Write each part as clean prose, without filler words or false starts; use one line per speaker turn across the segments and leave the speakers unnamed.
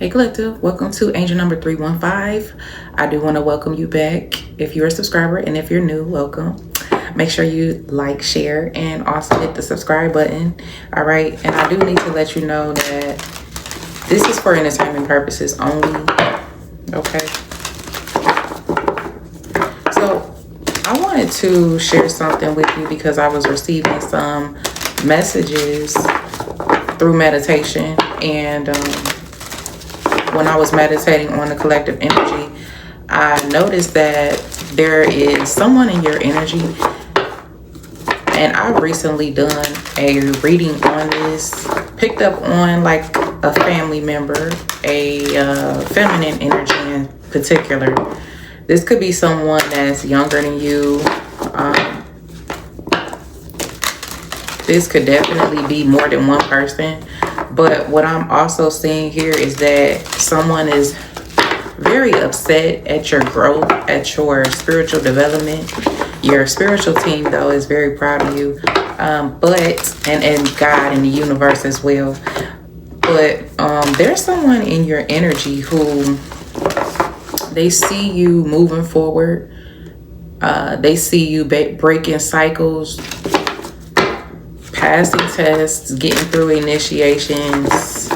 Hey Collective, welcome to Angel number 315. I do want to welcome you back if you're a subscriber, and if you're new, welcome. Make sure you like, share, and also hit the subscribe button. All right, and I do need to let you know that this is for entertainment purposes only. Okay. So I wanted to share something with you because I was receiving some messages through meditation, and when I was meditating on the collective energy, I noticed that there is someone in your energy, and I've recently done a reading on this, picked up on like a family member, a feminine energy in particular. This could be someone that's younger than you. This could definitely be more than one person. But what I'm also seeing here is that someone is very upset at your growth, at your spiritual development. Your spiritual team, though, is very proud of you. And God and the universe as well. But there's someone in your energy who they see you moving forward. They see you breaking cycles, passing tests, getting through initiations,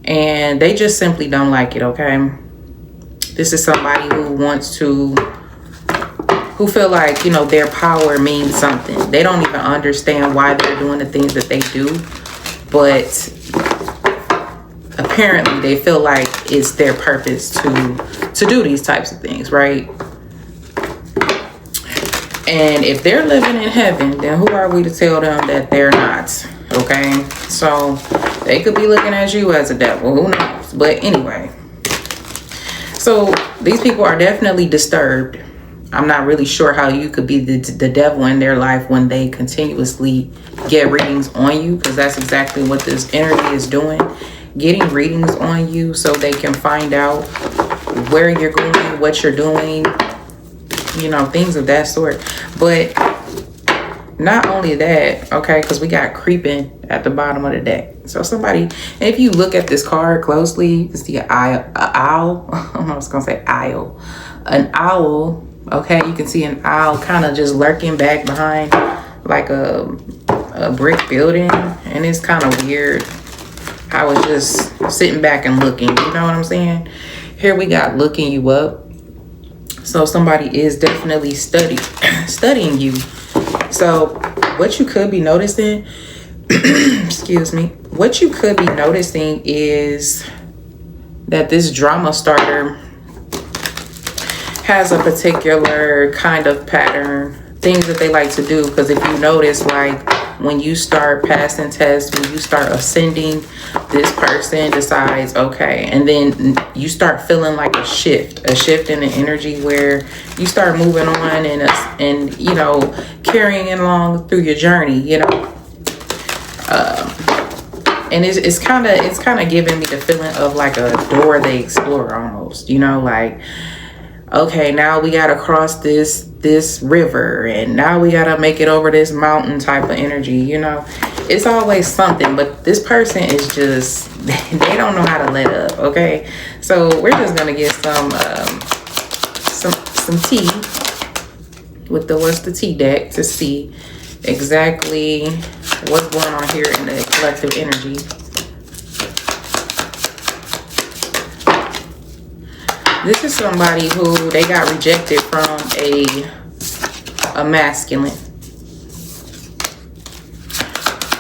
and they just simply don't like it, okay? This is somebody who feel like, you know, their power means something. They don't even understand why they're doing the things that they do, but apparently they feel like it's their purpose to do these types of things, right? And if they're living in heaven, then who are we to tell them that they're not? Okay, so they could be looking at you as a devil, who knows? But anyway, so these people are definitely disturbed. I'm not really sure how you could be the devil in their life when they continuously get readings on you, because that's exactly what this energy is doing, getting readings on you so they can find out where you're going, what you're doing, you know, things of that sort. But not only that, okay, because we got creeping at the bottom of the deck. So somebody, and if you look at this card closely, you can see an owl. I was gonna say owl. An owl, okay, you can see an owl kind of just lurking back behind like a brick building, and it's kind of weird how it's just sitting back and looking, you know what I'm saying? Here we got looking you up. So somebody is definitely studying you. So what you could be noticing, excuse me, what you could be noticing is that this drama starter has a particular kind of pattern, things that they like to do. Because if you notice, like when you start passing tests, when you start ascending, this person decides, okay, and then you start feeling like a shift in the energy where you start moving on and you know, carrying it along through your journey, you know. And it's kind of giving me the feeling of like a Dora the Explorer almost, you know, like, okay, now we gotta cross this river, and now we gotta make it over this mountain type of energy, you know. It's always something, but this person is just, they don't know how to let up, okay? So we're just gonna get some tea with what's the tea deck to see exactly what's going on here in the collective energy. This is somebody who they got rejected from a masculine.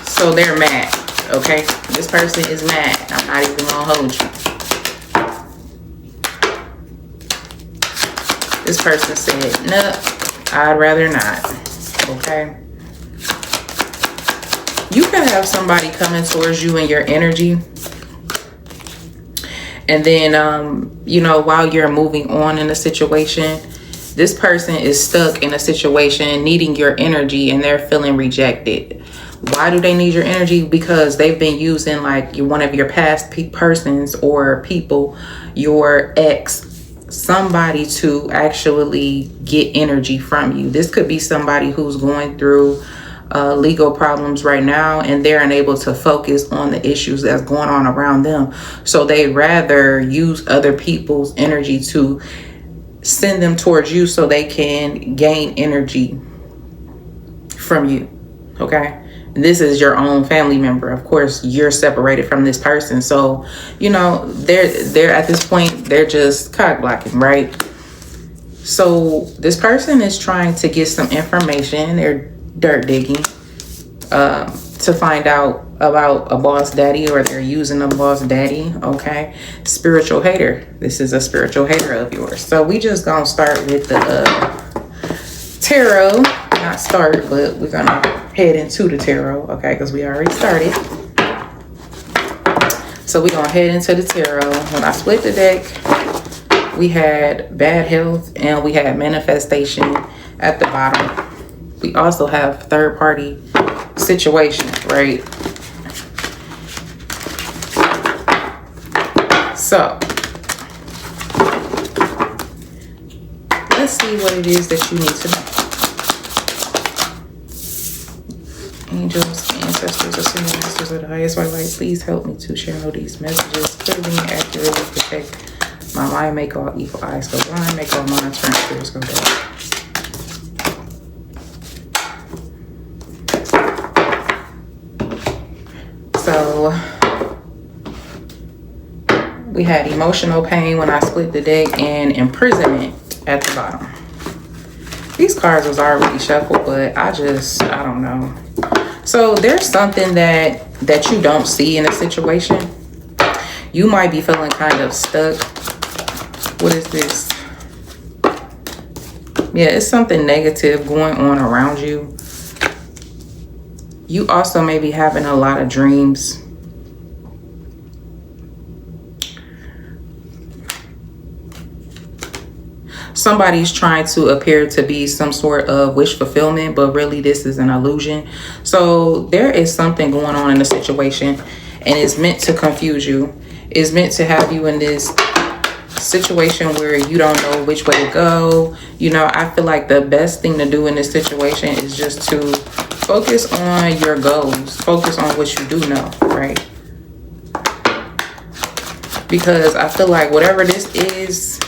So they're mad, okay? This person is mad. I'm not even gonna hold you. This person said, no, I'd rather not, okay? You could have somebody coming towards you in your energy, and then, you know, while you're moving on in a situation, this person is stuck in a situation needing your energy, and they're feeling rejected. Why do they need your energy? Because they've been using like one of your past persons or people, your ex, somebody to actually get energy from you. This could be somebody who's going through legal problems right now, and they're unable to focus on the issues that's going on around them. So they rather use other people's energy to send them towards you so they can gain energy from you. Okay, this is your own family member. Of course, you're separated from this person, so you know they're at this point they're just cock blocking, right? So this person is trying to get some information. They're dirt digging to find out about a boss daddy, or they're using a boss daddy. Okay, spiritual hater. This is a spiritual hater of yours. So we just gonna start with the tarot. Not start, but we're gonna head into the tarot. Okay, because we already started. So we're gonna head into the tarot. When I split the deck, we had bad health and we had manifestation at the bottom. We also have third party situation, right? So let's see what it is that you need to know. Angels, ancestors, ascended masters of the highest white light, please help me to channel these messages clearly and accurately. Protect my mind, make all evil eyes go blind, make all monitoring spirits go dark. So we had emotional pain when I split the deck, and imprisonment at the bottom. These cards was already shuffled, but I don't know. So there's something that you don't see in a situation. You might be feeling kind of stuck. What is this? Yeah, it's something negative going on around you. You also may be having a lot of dreams. Somebody's trying to appear to be some sort of wish fulfillment, but really this is an illusion. So there is something going on in the situation, and it's meant to confuse you. It's meant to have you in this situation where you don't know which way to go. You know, I feel like the best thing to do in this situation is just to focus on your goals. Focus on what you do know, right? Because I feel like whatever this is,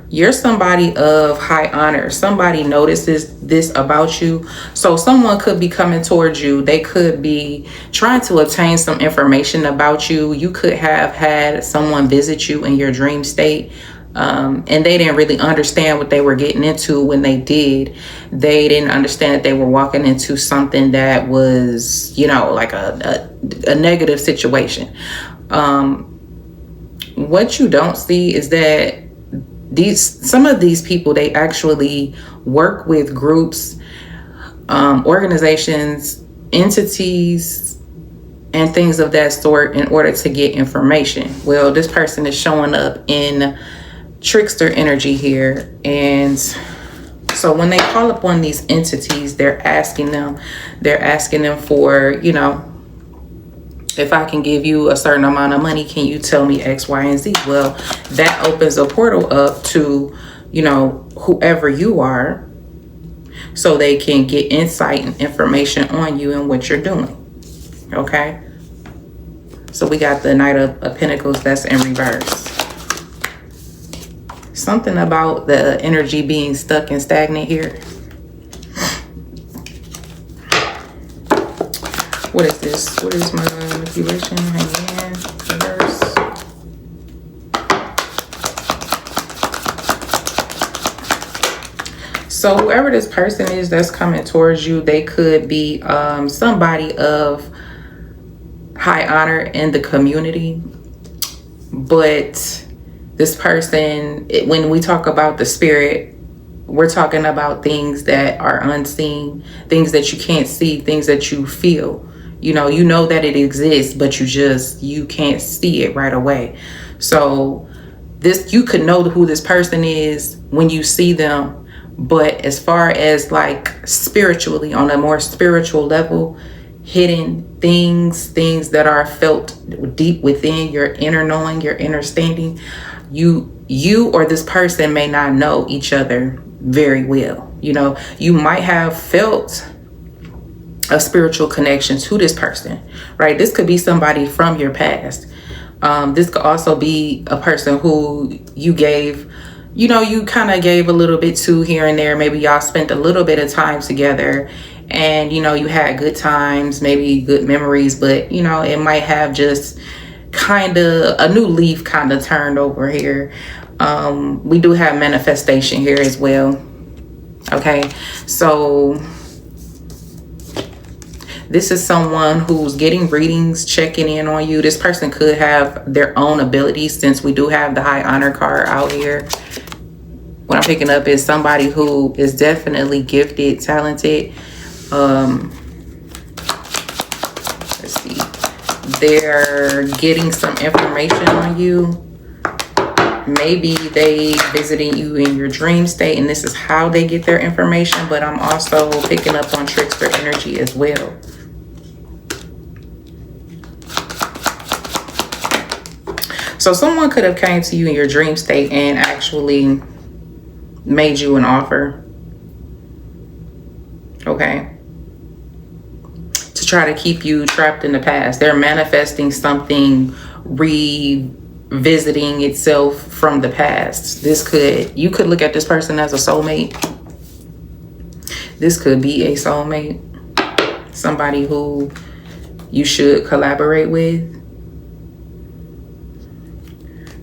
you're somebody of high honor. Somebody notices this about you. So someone could be coming towards you. They could be trying to obtain some information about you. You could have had someone visit you in your dream state, and they didn't really understand what they were getting into when they did. They didn't understand that they were walking into something that was, you know, like a negative situation. What you don't see is that some of these people, they actually work with groups, organizations, entities, and things of that sort in order to get information. Well, this person is showing up in trickster energy here. And so when they call upon these entities, they're asking them for, you know, if I can give you a certain amount of money, can you tell me X, Y, and Z? Well, that opens a portal up to, you know, whoever you are, so they can get insight and information on you and what you're doing. Okay? So we got the Knight of Pentacles that's in reverse. Something about the energy being stuck and stagnant here. What is this? What is my manipulation? Hangman, reverse. So whoever this person is that's coming towards you, they could be somebody of high honor in the community. But this person, when we talk about the spirit, we're talking about things that are unseen, things that you can't see, things that you feel. You know that it exists, but you can't see it right away. So you could know who this person is when you see them. But as far as like spiritually, on a more spiritual level, hidden things that are felt deep within your inner knowing, your inner standing, you or this person may not know each other very well. You know, you might have felt a spiritual connection to this person, right? This could be somebody from your past. This could also be a person who you gave, you kind of gave a little bit to here and there. Maybe y'all spent a little bit of time together and, you had good times, maybe good memories, but, it might have just kind of a new leaf kind of turned over here. We do have manifestation here as well. Okay, so this is someone who's getting readings, checking in on you. This person could have their own abilities, since we do have the high honor card out here. What I'm picking up is somebody who is definitely gifted, talented. Let's see. They're getting some information on you. Maybe they visiting you in your dream state, and this is how they get their information. But I'm also picking up on trickster energy as well. So someone could have came to you in your dream state and actually made you an offer. Okay. To try to keep you trapped in the past. They're manifesting something revisiting itself from the past. You could look at this person as a soulmate. This could be a soulmate. Somebody who you should collaborate with.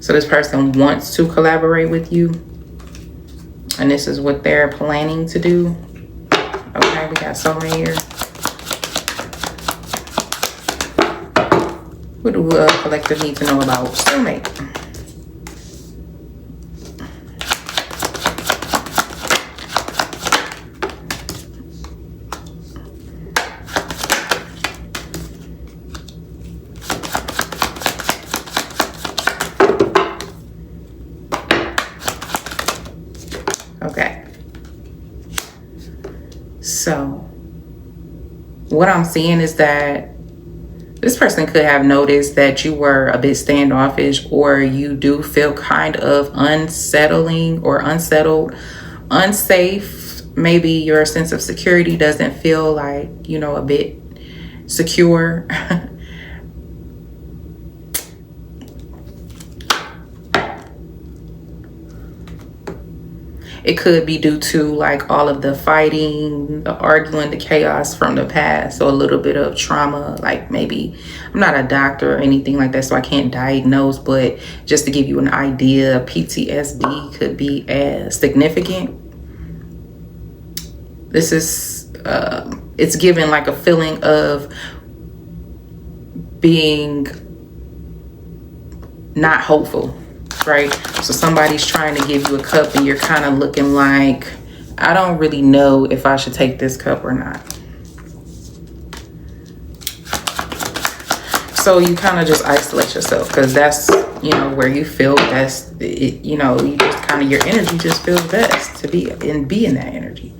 So this person wants to collaborate with you. And this is what they're planning to do. Okay, we got soulmate here. What do a collective need to know about soulmate? Okay. So what I'm seeing is that this person could have noticed that you were a bit standoffish, or you do feel kind of unsettling or unsettled, unsafe. Maybe your sense of security doesn't feel like, a bit secure. It could be due to like all of the fighting, the arguing, the chaos from the past. So a little bit of trauma, like maybe, I'm not a doctor or anything like that, so I can't diagnose, but just to give you an idea, PTSD could be as significant. This is, it's given like a feeling of being not hopeful. Right? So somebody's trying to give you a cup and you're kind of looking like, I don't really know if I should take this cup or not. So you kind of just isolate yourself, because that's, where you feel best. You just kind of, your energy just feels best to be in that energy.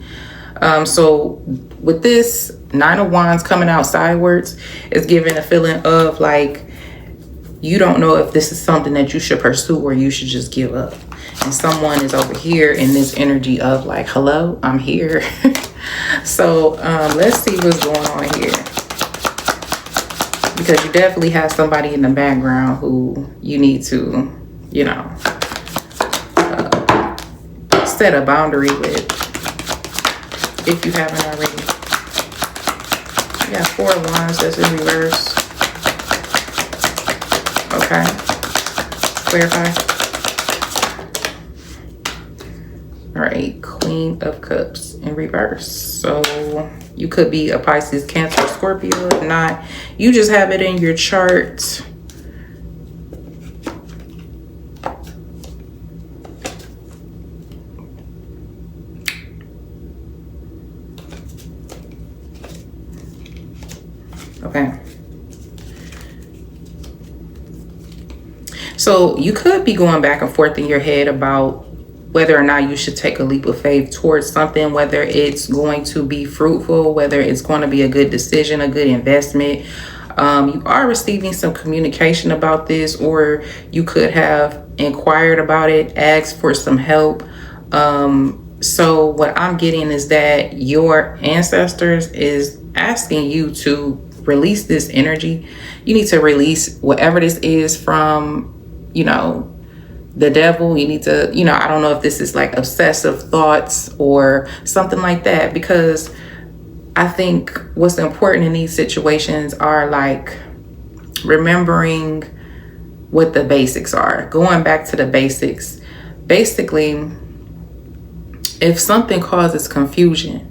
So with this 9 of Wands coming out sideways, it's giving a feeling of like, you don't know if this is something that you should pursue or you should just give up. And someone is over here in this energy of like, hello, I'm here. So let's see what's going on here. Because you definitely have somebody in the background who you need to, set a boundary with, if you haven't already. You got 4 of Wands that's in reverse. Okay, clarify. All right, Queen of Cups in reverse. So you could be a Pisces, Cancer, Scorpio. If not, you just have it in your chart. Okay. So you could be going back and forth in your head about whether or not you should take a leap of faith towards something, whether it's going to be fruitful, whether it's going to be a good decision, a good investment. You are receiving some communication about this, or you could have inquired about it, asked for some help. So what I'm getting is that your ancestors is asking you to release this energy. You need to release whatever this is from, the devil. You need to, I don't know if this is like obsessive thoughts or something like that, because I think what's important in these situations are like remembering what the basics are, going back to the basics. Basically, if something causes confusion,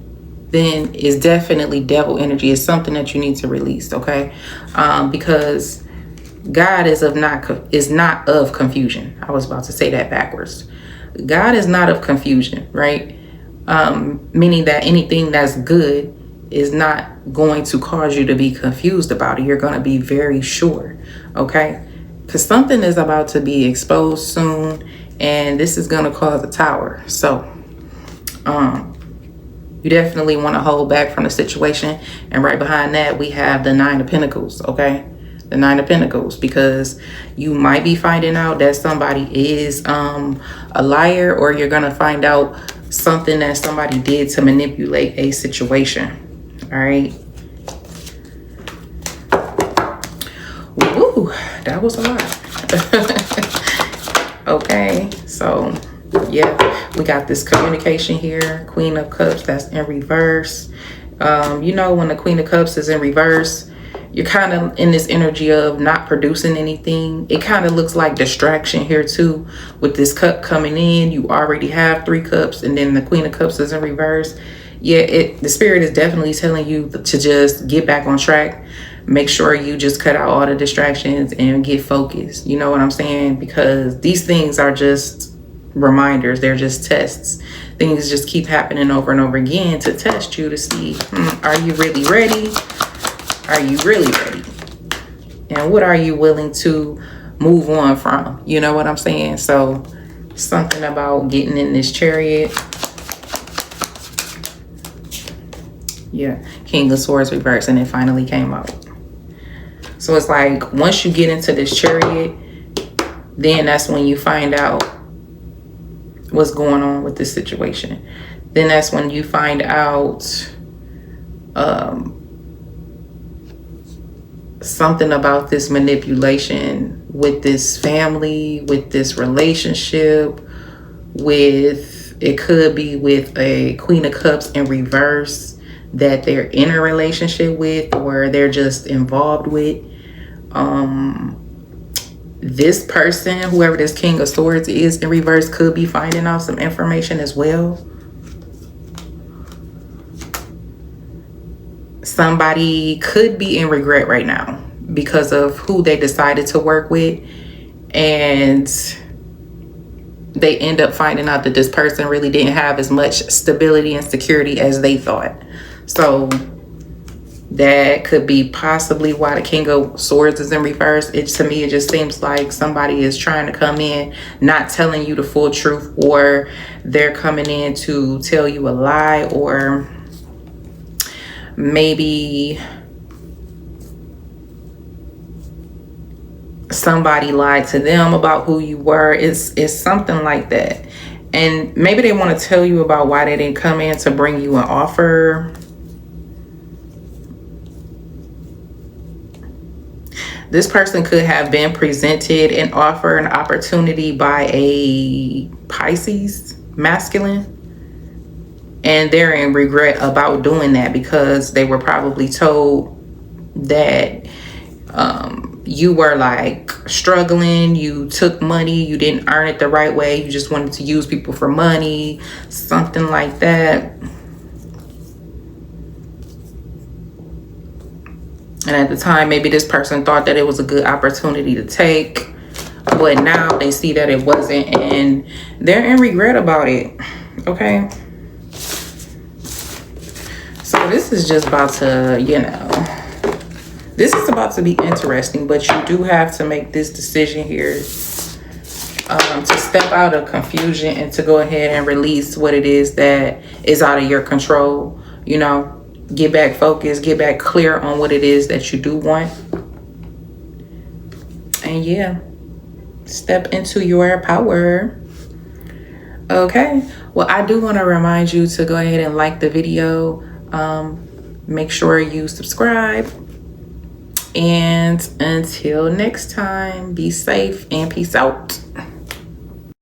then it's definitely devil energy. It's something that you need to release, okay? Because God is not of confusion. I was about to say that backwards. God is not of confusion, right? Meaning that anything that's good is not going to cause you to be confused about it. You're going to be very sure, okay? Because something is about to be exposed soon, and this is going to cause a tower. So, you definitely want to hold back from the situation. And right behind that, we have the Nine of Pentacles, okay? The Nine of Pentacles, because you might be finding out that somebody is a liar, or you're going to find out something that somebody did to manipulate a situation, all right? Woo, that was a lot. Okay, so yeah, we got this communication here, Queen of Cups, that's in reverse. When the Queen of Cups is in reverse, you're kind of in this energy of not producing anything. It kind of looks like distraction here too, with this cup coming in. You already have 3 cups, and then the Queen of Cups is in reverse. Yeah, the spirit is definitely telling you to just get back on track. Make sure you just cut out all the distractions and get focused. You know what I'm saying? Because these things are just reminders. They're just tests. Things just keep happening over and over again to test you, to see, are you really ready? Are you really ready? And what are you willing to move on from? You know what I'm saying? So something about getting in this Chariot. Yeah, King of Swords reverse, and it finally came out. So it's like once you get into this Chariot, then that's when you find out what's going on with this situation. Then that's when you find out something about this manipulation with this family, with this relationship, it could be with a Queen of Cups in reverse that they're in a relationship with, or they're just involved with. This person, whoever this King of Swords is in reverse, could be finding out some information as well. Somebody could be in regret right now because of who they decided to work with, and they end up finding out that this person really didn't have as much stability and security as they thought. So that could be possibly why the King of Swords is in reverse. To me, it just seems like somebody is trying to come in, not telling you the full truth, or they're coming in to tell you a lie, or maybe somebody lied to them about who you were. It's something like that. And maybe they want to tell you about why they didn't come in to bring you an offer. This person could have been presented an offer, an opportunity by a Pisces masculine, and they're in regret about doing that because they were probably told that you were like struggling, you took money, you didn't earn it the right way, you just wanted to use people for money, something like that. And at the time, maybe this person thought that it was a good opportunity to take, but now they see that it wasn't, and they're in regret about it. Okay. So this is just about to, this is about to be interesting, but you do have to make this decision here to step out of confusion and to go ahead and release what it is that is out of your control. Get back focused, get back clear on what it is that you do want. And yeah, step into your power. Okay, well, I do want to remind you to go ahead and like the video. Make sure you subscribe. And until next time, be safe and peace out.